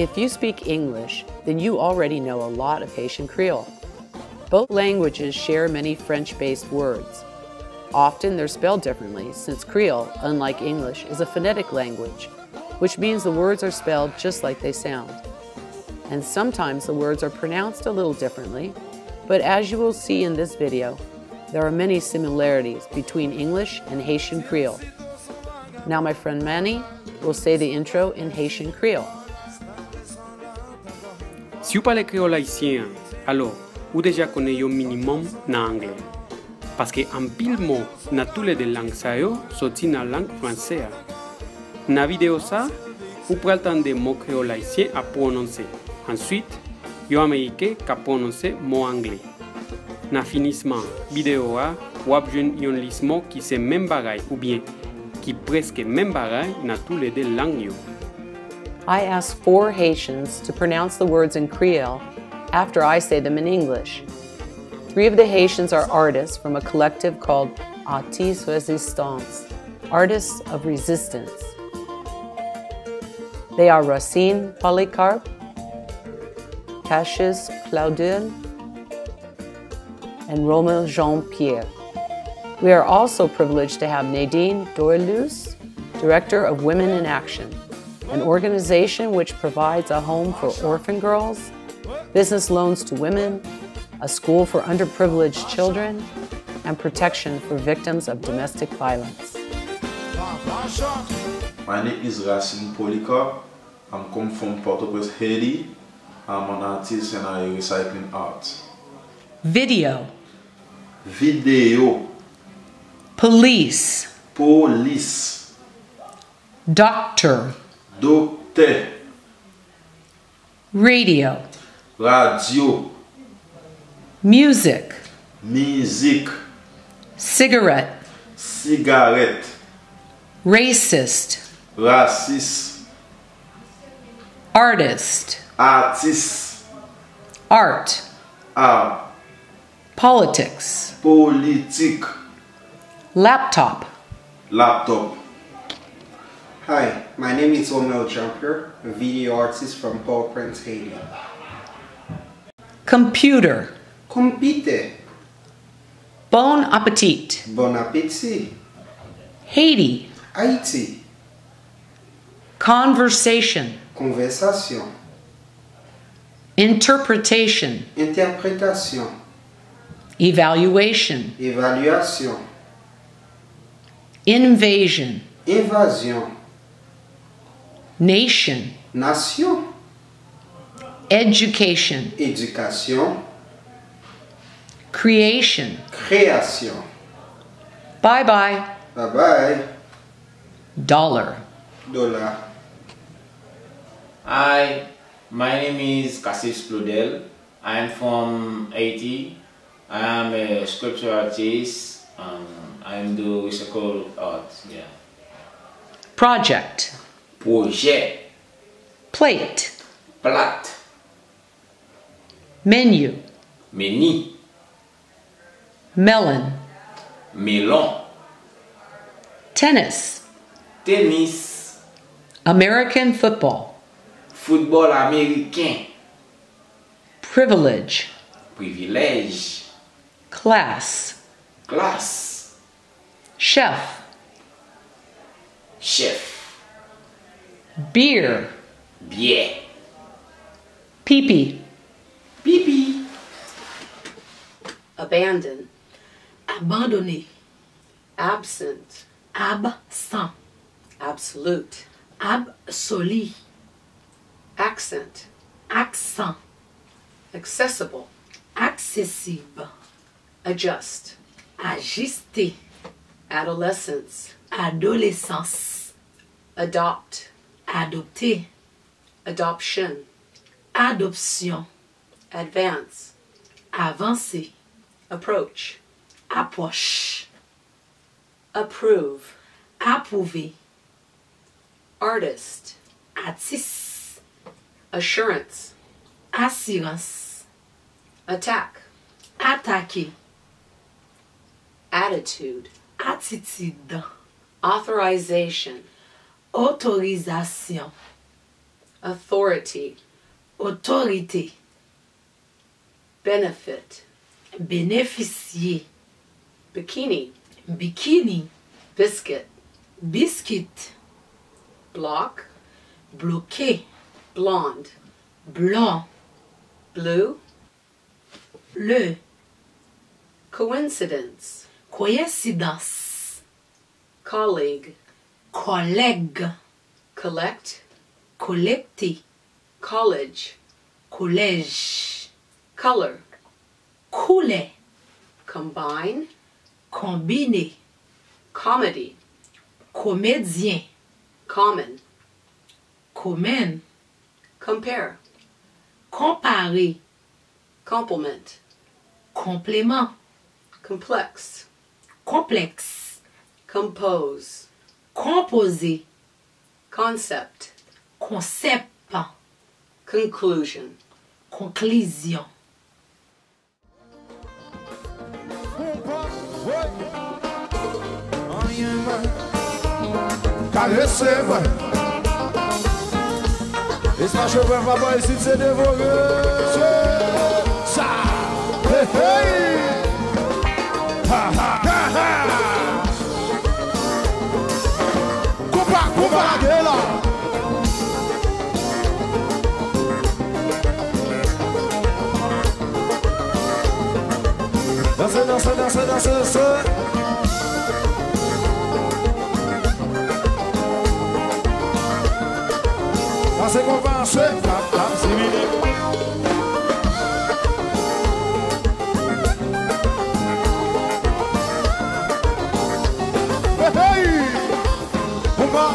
If you speak English, then you already know a lot of Haitian Creole. Both languages share many French-based words. Often they're spelled differently, since Creole, unlike English, is a phonetic language, which means the words are spelled just like they sound. And sometimes the words are pronounced a little differently, but as you will see in this video, there are many similarities between English and Haitian Creole. Now my friend Manny will say the intro in Haitian Creole. Si vous parlez créole haïtien, alors vous déjà connaissez au minimum l'anglais. Parce que en pile mot dans toutes les deux langues ça yo sorti dans la langue française. Dans la vidéo ça, vous pouvez entendre des mots créole haïtien à prononcer. Ensuite, yo américain qui prononcer mot anglais. Dans finissement vidéo a, vous avez une liste mots qui c'est même bagaille ou bien qui presque même bagaille dans toutes les deux langues yo. I asked 4 Haitians to pronounce the words in Creole after I say them in English. 3 of the Haitians are artists from a collective called Artistes Résistants, Artists of Resistance. They are Racine Polycarpe, Cassius Claudel, and Romain Jean-Pierre. We are also privileged to have Nadine Dorlus, Director of Women in Action, an organization which provides a home for orphan girls, business loans to women, a school for underprivileged children, and protection for victims of domestic violence. My name is Racine Polycarpe. I'm come from Port-au-Prince, Haiti. I'm an artist and I recycling art. Video. Video. Police. Police. Doctor. Doctor. Radio. Radio. Music. Music. Cigarette. Cigarette. Racist. Racist. Artist. Artist. Art. Art. Politics. Politique. Laptop. Laptop. Hi, my name is Romain Jean-Pierre, a video artist from Port-au-Prince, Haiti. Computer. Computer. Bon appetit. Bon appétit. Haiti. Haïti. Conversation. Conversation. Interpretation. Interprétation. Evaluation. Évaluation. Invasion. Invasion. Nation. Nation. Education. Éducation. Creation. Création. Bye-bye. Bye-bye. Dollar. Dollar. Hi, my name is Cassius Claudel. I am from Haiti. I am a sculpture artist. I am do recycled art. Yeah. Project. Projet. Plate. Plate. Menu. Menu. Melon. Melon. Tennis. Tennis. American football. Football américain. Privilege. Privilège. Class. Classe. Chef. Chef. Beer. Bière. Pee-pee. Pipi. Abandon. Abandonné. Absent. Absent. Absolute. Absolu. Accent. Accent. Accessible. Accessible. Adjust. Ajuster. Adolescence. Adolescence. Adopt. Adopter. Adoption. Adoption. Advance. Avancer. Approach. Approche. Approve. Approuver. Artist. Artiste. Assurance. Assurance. Attack. Attaquer. Attitude. Attitude. Authorization. Autorisation. authority, autorité, benefit, bénéficier, bikini, bikini, biscuit, biscuit, block, bloqué, blonde, blanc, blue, bleu, coincidence, coïncidence, colleague, collègue, collect, collecter, college, collège, color, couler, combine, combiner, comedy, comédien, common, commun, compare, comparer, complement, complément, complex, complexe, compose, composer, concept, concept, conclusion. conclusion. Caresse-moi. Et ça chauffe un papa ici, c'est dévoré. Ça. Hey, hey. Ha, ha, ha, ha. Compa, là. Danse. Danse qu'on pense, c'est mini. Hey, hey, compa,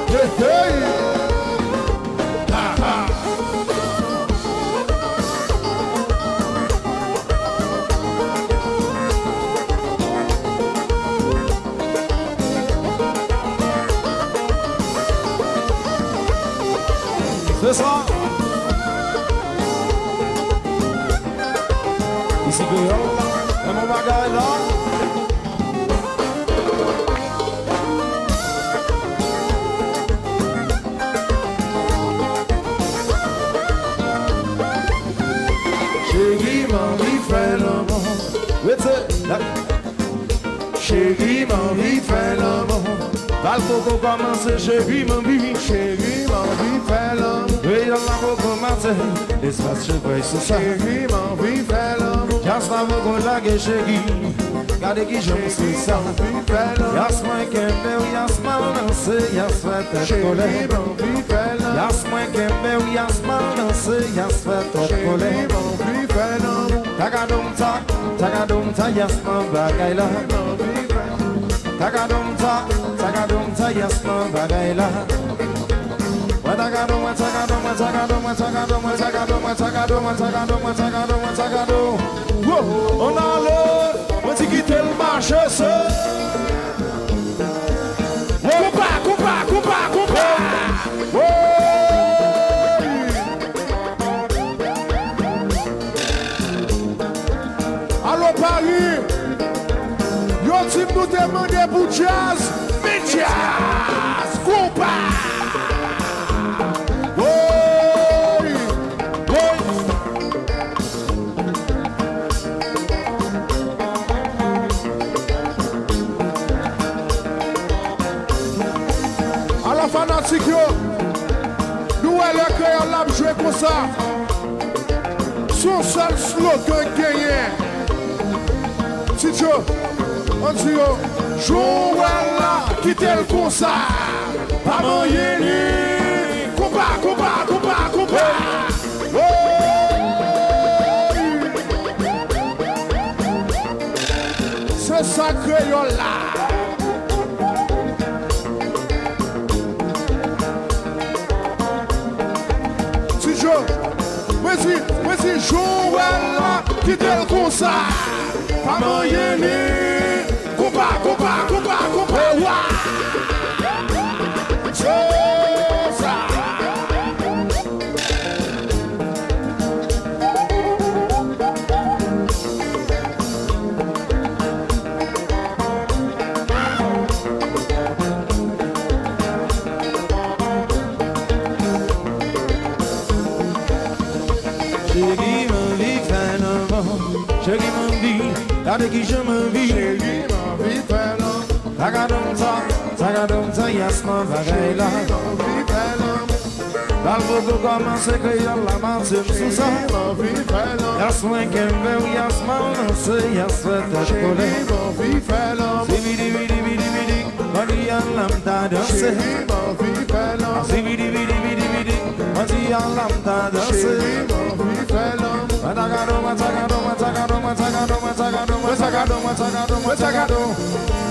hey, hey, ha, ha. C'est ça. Ici que yo, et mon bagage là. Chérie, m'envie faire l'amour. Chérie, m'envie faire l'amour. Val coco commence, chérie, m'envie faire l'amour. Oui, l'amour commence, l'espace je vois sur ça. Chérie, m'envie faire l'amour. Yas la vogo la que chérie, gade qui je me suis ça. Yas moi kembe, yas mal danse, yas fait tête colère. Chérie, m'envie faire l'amour. Yas moi kembe, yas mal danse, yas fait tête colère. Chérie, m'envie faire l'amour. Tagadumta, yas man bagay la. Tagadumta, yas man bagay la. Tagadum. On a le petit qui te le marche, Compa. Allô Paris, yo type nous demande pour jazz, mais jazz, compa. Alors fanatique yo, nous le créole l'a joué comme ça. Son seul slogan gagné. Tito, on dit yo, Joël quitte le concert. Pas moyen, compa. C'est ça créole là. Tito, vas-y, Joël quitte le concert. Pas moyen, compa. Chérie, m'envie faire l'amour. Chérie, m'envie, avec qui je m'envie. Chérie, m'envie faire l'amour. Tagadonza, yes, mon bagaille là. L'albo commence à créer la mansée sous ça. Yes, mon kembe, yes, mon c'est yes, tête collée. Zibidi, bidi, bidi, bidi, bidi, lambda danser. Zibidi, bidi, bidi, bidi, bidi, lambda danser.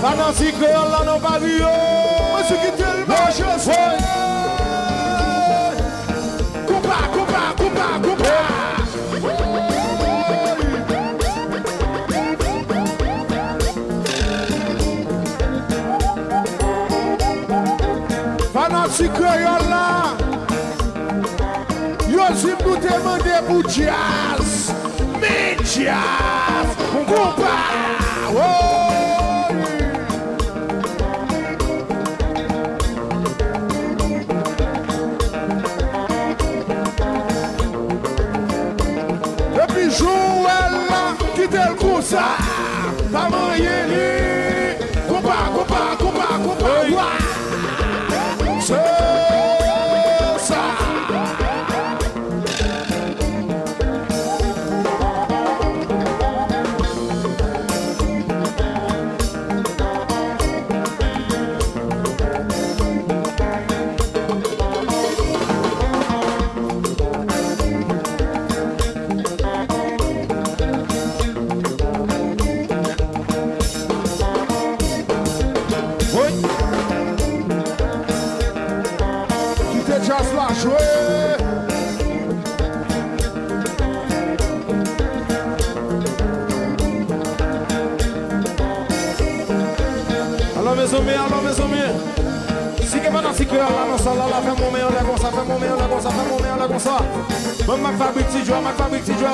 Fancy Creole là non pas vu. Monsieur qui tellement chanceux. Coupa. Fancy Creole là. Yo si nous demander pour jazz. Mais jazz. Coupa. Quitte le coup ça, pas moyen, compa, c'est ça. Just la jouer. Alors mes amis, si que maintenant si que là dans ça là fait mon meilleur comme ça, Même ma fabrique si joueur,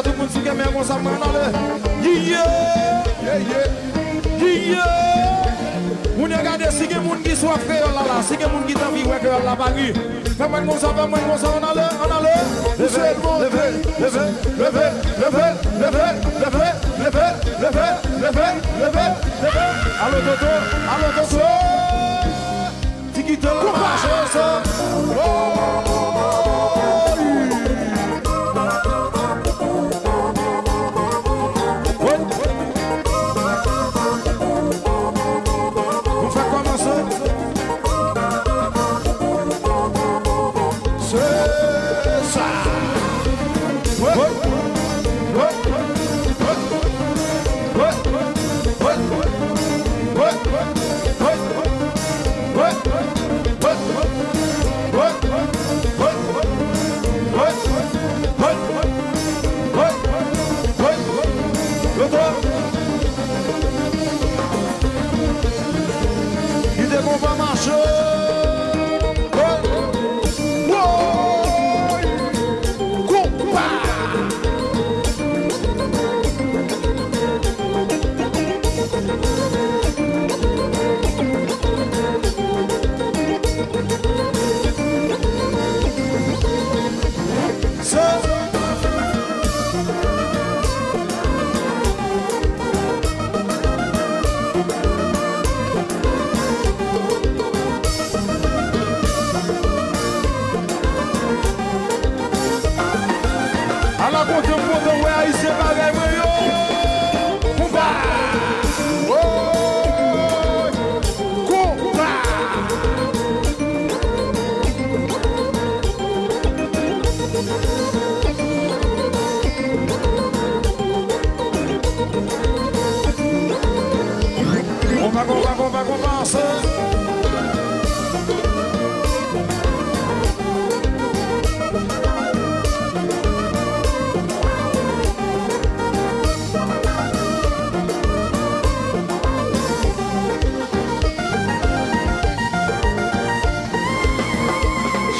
tout le monde si que meilleur comme ça maintenant le. Moun regarde si que moun qui soit frère là, si que moun qui t'envie ouais que là pas lui. Fais-moi comme ça, on a le. Allô Toto. Tiki te la marche ça. On va commencer.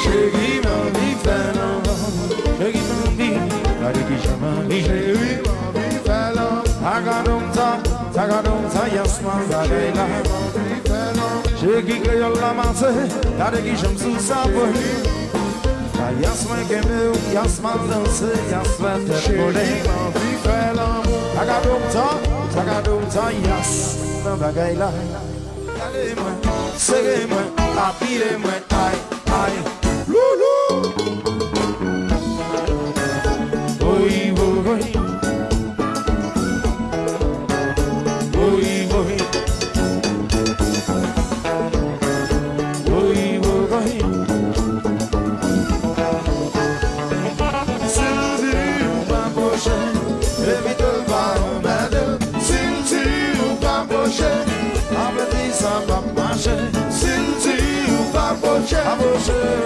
Chérie, m'envie faire l'amour. Chérie, m'envie, avec qui je m'envie. Chérie, m'envie faire l'amour. Tagadonza, yes, man, bagayla. Chérie, créole la masse, avec qui je me sous sa peau. Yas mwen keme ou, yas man danse, yas mwen tèt mole. Chéri, m'envie fè l'amour. Tagadou tan, yas nan bagay la. Gale mwen, sere mwen, apile mwen, ay, loulou. Oy, oy, Sil ti ou pa poche,